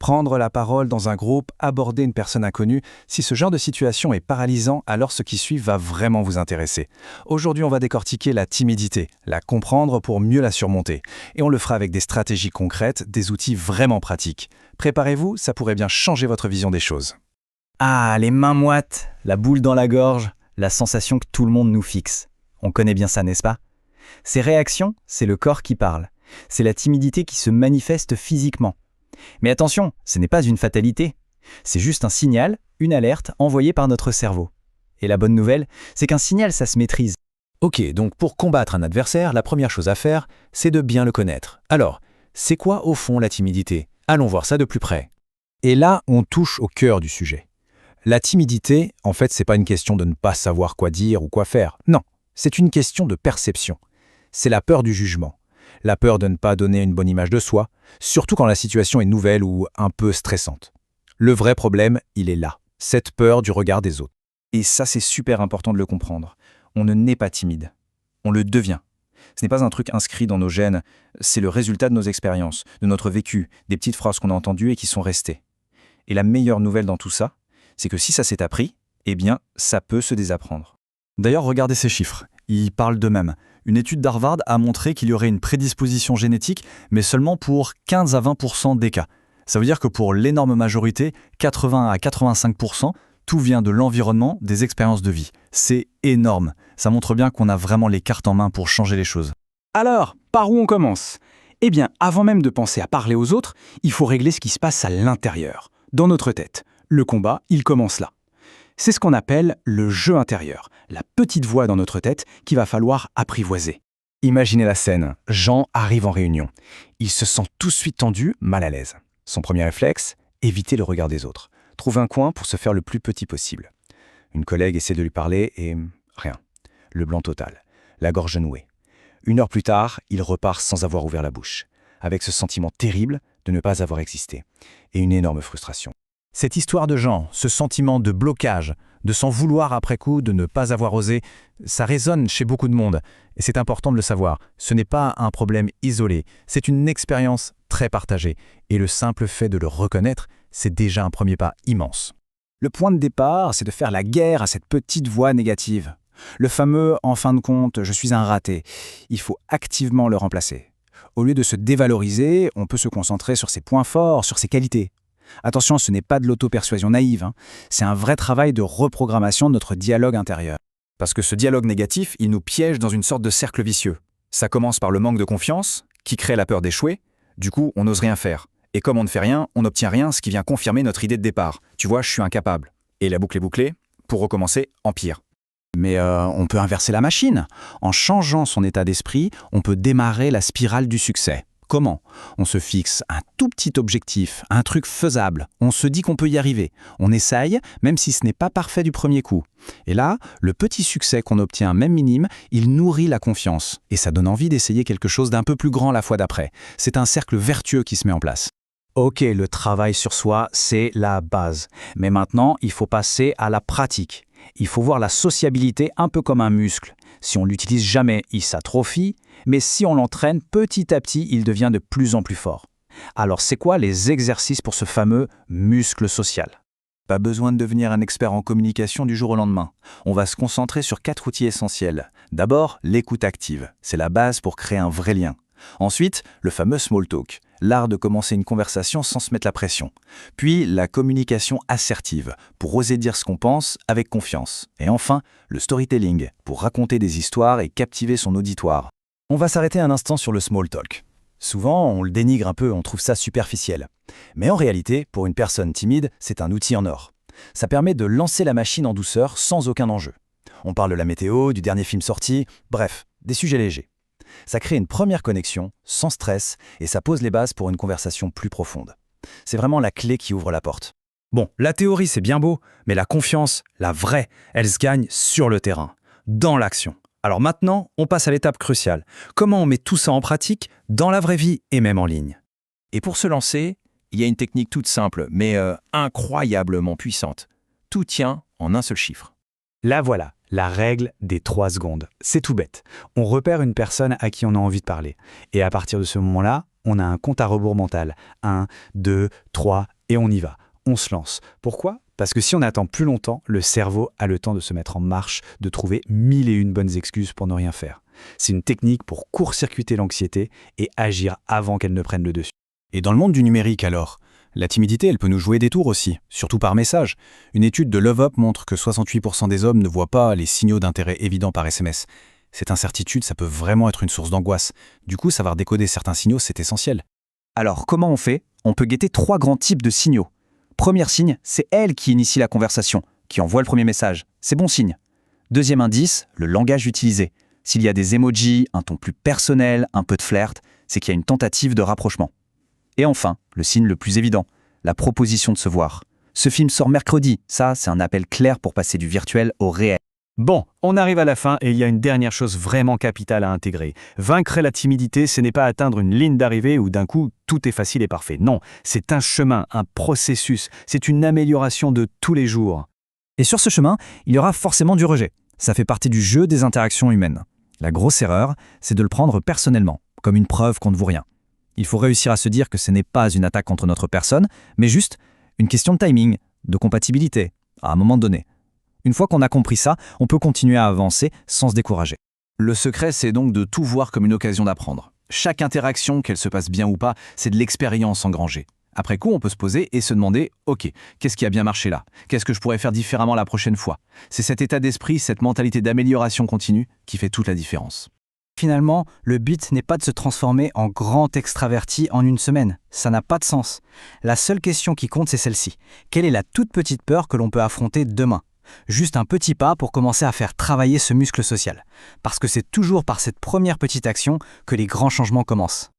Prendre la parole dans un groupe, aborder une personne inconnue, si ce genre de situation est paralysant, alors ce qui suit va vraiment vous intéresser. Aujourd'hui, on va décortiquer la timidité, la comprendre pour mieux la surmonter. Et on le fera avec des stratégies concrètes, des outils vraiment pratiques. Préparez-vous, ça pourrait bien changer votre vision des choses. Ah, les mains moites, la boule dans la gorge, la sensation que tout le monde nous fixe. On connaît bien ça, n'est-ce pas? Ces réactions, c'est le corps qui parle. C'est la timidité qui se manifeste physiquement. Mais attention, ce n'est pas une fatalité. C'est juste un signal, une alerte envoyée par notre cerveau. Et la bonne nouvelle, c'est qu'un signal, ça se maîtrise. Ok, donc pour combattre un adversaire, la première chose à faire, c'est de bien le connaître. Alors, c'est quoi au fond la timidité? Allons voir ça de plus près. Et là, on touche au cœur du sujet. La timidité, en fait, c'est pas une question de ne pas savoir quoi dire ou quoi faire. Non, c'est une question de perception. C'est la peur du jugement. La peur de ne pas donner une bonne image de soi, surtout quand la situation est nouvelle ou un peu stressante. Le vrai problème, il est là, cette peur du regard des autres. Et ça, c'est super important de le comprendre. On ne naît pas timide. On le devient. Ce n'est pas un truc inscrit dans nos gènes, c'est le résultat de nos expériences, de notre vécu, des petites phrases qu'on a entendues et qui sont restées. Et la meilleure nouvelle dans tout ça, c'est que si ça s'est appris, eh bien, ça peut se désapprendre. D'ailleurs, regardez ces chiffres. Ils parlent d'eux-mêmes. Une étude d'Harvard a montré qu'il y aurait une prédisposition génétique, mais seulement pour 15 à 20% des cas. Ça veut dire que pour l'énorme majorité, 80 à 85%, tout vient de l'environnement, des expériences de vie. C'est énorme. Ça montre bien qu'on a vraiment les cartes en main pour changer les choses. Alors, par où on commence? Eh bien, avant même de penser à parler aux autres, il faut régler ce qui se passe à l'intérieur, dans notre tête. Le combat, il commence là. C'est ce qu'on appelle le jeu intérieur, la petite voix dans notre tête qu'il va falloir apprivoiser. Imaginez la scène. Jean arrive en réunion. Il se sent tout de suite tendu, mal à l'aise. Son premier réflexe, éviter le regard des autres. Trouve un coin pour se faire le plus petit possible. Une collègue essaie de lui parler et rien. Le blanc total. La gorge nouée. 1 heure plus tard, il repart sans avoir ouvert la bouche, avec ce sentiment terrible de ne pas avoir existé, et une énorme frustration. Cette histoire de Jean, ce sentiment de blocage, de s'en vouloir après coup, de ne pas avoir osé, ça résonne chez beaucoup de monde. Et c'est important de le savoir. Ce n'est pas un problème isolé, c'est une expérience très partagée. Et le simple fait de le reconnaître, c'est déjà un premier pas immense. Le point de départ, c'est de faire la guerre à cette petite voix négative. Le fameux « en fin de compte, je suis un raté ». Il faut activement le remplacer. Au lieu de se dévaloriser, on peut se concentrer sur ses points forts, sur ses qualités. Attention, ce n'est pas de l'auto-persuasion naïve, hein. C'est un vrai travail de reprogrammation de notre dialogue intérieur. Parce que ce dialogue négatif, il nous piège dans une sorte de cercle vicieux. Ça commence par le manque de confiance, qui crée la peur d'échouer. Du coup, on n'ose rien faire. Et comme on ne fait rien, on n'obtient rien, ce qui vient confirmer notre idée de départ. Tu vois, je suis incapable. Et la boucle est bouclée. Pour recommencer, empire. Mais on peut inverser la machine. En changeant son état d'esprit, on peut démarrer la spirale du succès. Comment? On se fixe un tout petit objectif, un truc faisable. On se dit qu'on peut y arriver. On essaye, même si ce n'est pas parfait du premier coup. Et là, le petit succès qu'on obtient, même minime, il nourrit la confiance. Et ça donne envie d'essayer quelque chose d'un peu plus grand la fois d'après. C'est un cercle vertueux qui se met en place. Ok, le travail sur soi, c'est la base. Mais maintenant, il faut passer à la pratique. Il faut voir la sociabilité un peu comme un muscle. Si on l'utilise jamais, il s'atrophie, mais si on l'entraîne petit à petit, il devient de plus en plus fort. Alors, c'est quoi les exercices pour ce fameux muscle social? Pas besoin de devenir un expert en communication du jour au lendemain. On va se concentrer sur 4 outils essentiels. D'abord, l'écoute active. C'est la base pour créer un vrai lien. Ensuite, le fameux small talk, l'art de commencer une conversation sans se mettre la pression. Puis, la communication assertive, pour oser dire ce qu'on pense avec confiance. Et enfin, le storytelling, pour raconter des histoires et captiver son auditoire. On va s'arrêter un instant sur le small talk. Souvent, on le dénigre un peu, on trouve ça superficiel. Mais en réalité, pour une personne timide, c'est un outil en or. Ça permet de lancer la machine en douceur sans aucun enjeu. On parle de la météo, du dernier film sorti, bref, des sujets légers. Ça crée une première connexion, sans stress, et ça pose les bases pour une conversation plus profonde. C'est vraiment la clé qui ouvre la porte. Bon, la théorie c'est bien beau, mais la confiance, la vraie, elle se gagne sur le terrain, dans l'action. Alors maintenant, on passe à l'étape cruciale. Comment on met tout ça en pratique, dans la vraie vie et même en ligne? Et pour se lancer, il y a une technique toute simple, mais incroyablement puissante. Tout tient en un seul chiffre. Là voilà, la règle des 3 secondes. C'est tout bête. On repère une personne à qui on a envie de parler. Et à partir de ce moment-là, on a un compte à rebours mental. 1, 2, 3, Et on y va, on se lance. Pourquoi? Parce que si on attend plus longtemps, le cerveau a le temps de se mettre en marche, de trouver 1001 bonnes excuses pour ne rien faire. C'est une technique pour court-circuiter l'anxiété et agir avant qu'elle ne prenne le dessus. Et dans le monde du numérique alors, la timidité, elle peut nous jouer des tours aussi, surtout par message. Une étude de Love Up montre que 68% des hommes ne voient pas les signaux d'intérêt évidents par SMS. Cette incertitude, ça peut vraiment être une source d'angoisse. Du coup, savoir décoder certains signaux, c'est essentiel. Alors, comment on fait? On peut guetter 3 grands types de signaux. Premier signe, c'est elle qui initie la conversation, qui envoie le premier message. C'est bon signe. Deuxième indice, le langage utilisé. S'il y a des emojis, un ton plus personnel, un peu de flirt, c'est qu'il y a une tentative de rapprochement. Et enfin, le signe le plus évident, la proposition de se voir. Ce film sort mercredi, ça, c'est un appel clair pour passer du virtuel au réel. Bon, on arrive à la fin et il y a une dernière chose vraiment capitale à intégrer. Vaincre la timidité, ce n'est pas atteindre une ligne d'arrivée où d'un coup tout est facile et parfait. Non, c'est un chemin, un processus, c'est une amélioration de tous les jours. Et sur ce chemin, il y aura forcément du rejet. Ça fait partie du jeu des interactions humaines. La grosse erreur, c'est de le prendre personnellement, comme une preuve qu'on ne vaut rien. Il faut réussir à se dire que ce n'est pas une attaque contre notre personne, mais juste une question de timing, de compatibilité, à un moment donné. Une fois qu'on a compris ça, on peut continuer à avancer sans se décourager. Le secret, c'est donc de tout voir comme une occasion d'apprendre. Chaque interaction, qu'elle se passe bien ou pas, c'est de l'expérience engrangée. Après coup, on peut se poser et se demander « Ok, qu'est-ce qui a bien marché là? Qu'est-ce que je pourrais faire différemment la prochaine fois ?» C'est cet état d'esprit, cette mentalité d'amélioration continue qui fait toute la différence. Finalement, le but n'est pas de se transformer en grand extraverti en une semaine. Ça n'a pas de sens. La seule question qui compte, c'est celle-ci. Quelle est la toute petite peur que l'on peut affronter demain? Juste un petit pas pour commencer à faire travailler ce muscle social. Parce que c'est toujours par cette première petite action que les grands changements commencent.